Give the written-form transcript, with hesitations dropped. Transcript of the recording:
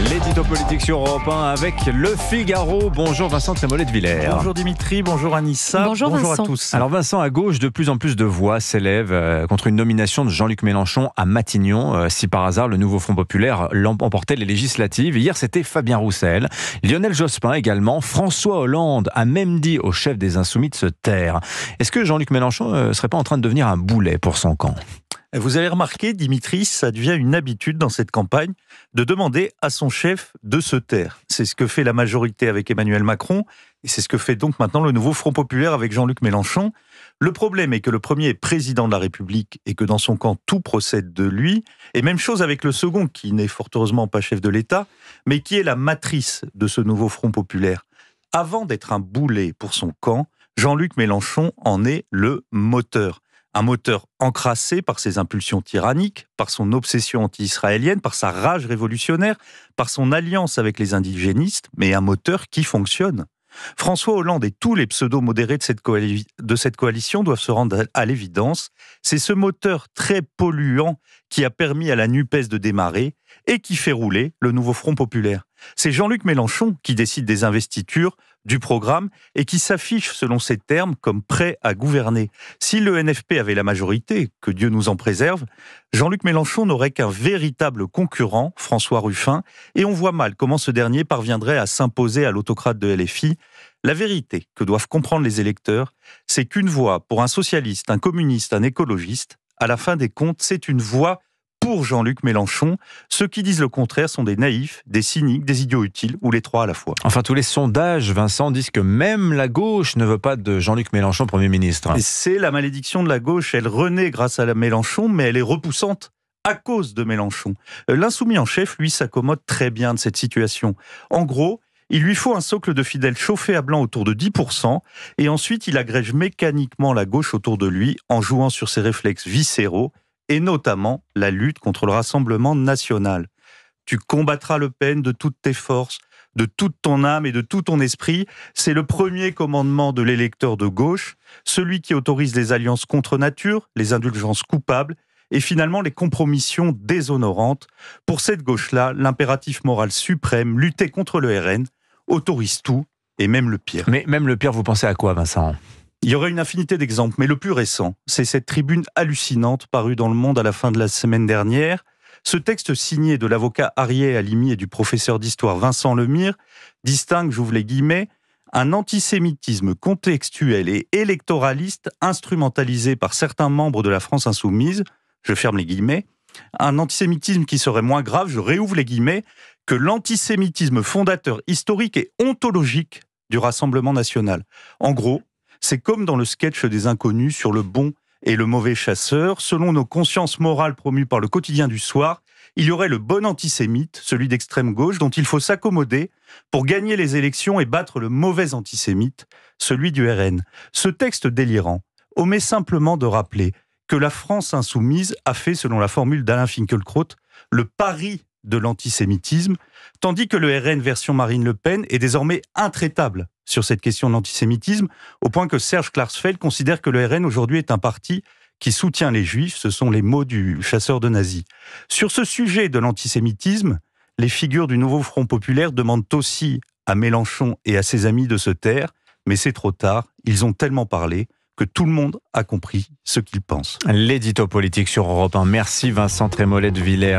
L'édito politique sur Europe 1 avec Le Figaro. Bonjour Vincent Trémollet de Villers. Bonjour Dimitri, bonjour Anissa, bonjour à tous. Alors Vincent, à gauche, de plus en plus de voix s'élèvent contre une nomination de Jean-Luc Mélenchon à Matignon. Si par hasard le nouveau Front Populaire emportait les législatives. Hier c'était Fabien Roussel, Lionel Jospin également. François Hollande a même dit au chef des Insoumis de se taire. Est-ce que Jean-Luc Mélenchon ne serait pas en train de devenir un boulet pour son camp ? Vous avez remarqué, Dimitri, ça devient une habitude dans cette campagne de demander à son chef de se taire. C'est ce que fait la majorité avec Emmanuel Macron et c'est ce que fait donc maintenant le nouveau Front Populaire avec Jean-Luc Mélenchon. Le problème est que le premier est président de la République et que dans son camp, tout procède de lui. Et même chose avec le second, qui n'est fort heureusement pas chef de l'État, mais qui est la matrice de ce nouveau Front Populaire. Avant d'être un boulet pour son camp, Jean-Luc Mélenchon en est le moteur. Un moteur encrassé par ses impulsions tyranniques, par son obsession anti-israélienne, par sa rage révolutionnaire, par son alliance avec les indigénistes, mais un moteur qui fonctionne. François Hollande et tous les pseudo-modérés de cette coalition doivent se rendre à l'évidence. C'est ce moteur très polluant qui a permis à la NUPES de démarrer et qui fait rouler le nouveau Front Populaire. C'est Jean-Luc Mélenchon qui décide des investitures, du programme et qui s'affiche selon ses termes comme prêt à gouverner. Si le NFP avait la majorité, que Dieu nous en préserve, Jean-Luc Mélenchon n'aurait qu'un véritable concurrent, François Ruffin, et on voit mal comment ce dernier parviendrait à s'imposer à l'autocrate de LFI. La vérité que doivent comprendre les électeurs, c'est qu'une voix pour un socialiste, un communiste, un écologiste, à la fin des comptes, c'est une voix pour Jean-Luc Mélenchon. Ceux qui disent le contraire sont des naïfs, des cyniques, des idiots utiles, ou les trois à la fois. Enfin, tous les sondages, Vincent, disent que même la gauche ne veut pas de Jean-Luc Mélenchon Premier ministre. Et c'est la malédiction de la gauche. Elle renaît grâce à Mélenchon, mais elle est repoussante à cause de Mélenchon. L'insoumis en chef, lui, s'accommode très bien de cette situation. En gros, il lui faut un socle de fidèles chauffé à blanc autour de 10%, et ensuite il agrège mécaniquement la gauche autour de lui en jouant sur ses réflexes viscéraux, et notamment la lutte contre le Rassemblement national. Tu combattras Le Pen de toutes tes forces, de toute ton âme et de tout ton esprit. C'est le premier commandement de l'électeur de gauche, celui qui autorise les alliances contre nature, les indulgences coupables et finalement les compromissions déshonorantes. Pour cette gauche-là, l'impératif moral suprême, lutter contre le RN, autorise tout et même le pire. Mais même le pire, vous pensez à quoi, Vincent ? Il y aurait une infinité d'exemples, mais le plus récent, c'est cette tribune hallucinante parue dans Le Monde à la fin de la semaine dernière. Ce texte signé de l'avocat Arié Halimi et du professeur d'histoire Vincent Lemire distingue, j'ouvre les guillemets, un antisémitisme contextuel et électoraliste instrumentalisé par certains membres de la France insoumise, je ferme les guillemets, un antisémitisme qui serait moins grave, je réouvre les guillemets, que l'antisémitisme fondateur historique et ontologique du Rassemblement national. En gros, c'est comme dans le sketch des Inconnus sur le bon et le mauvais chasseur. Selon nos consciences morales promues par le quotidien du soir, il y aurait le bon antisémite, celui d'extrême gauche, dont il faut s'accommoder pour gagner les élections et battre le mauvais antisémite, celui du RN. Ce texte délirant omet simplement de rappeler que la France insoumise a fait, selon la formule d'Alain Finkielkraut, le pari de l'antisémitisme, tandis que le RN version Marine Le Pen est désormais intraitable sur cette question de l'antisémitisme, au point que Serge Klarsfeld considère que le RN aujourd'hui est un parti qui soutient les juifs, ce sont les mots du chasseur de nazis. Sur ce sujet de l'antisémitisme, les figures du nouveau Front Populaire demandent aussi à Mélenchon et à ses amis de se taire, mais c'est trop tard, ils ont tellement parlé que tout le monde a compris ce qu'ils pensent. L'édito politique sur Europe 1. Merci Vincent Trémollet de Villers.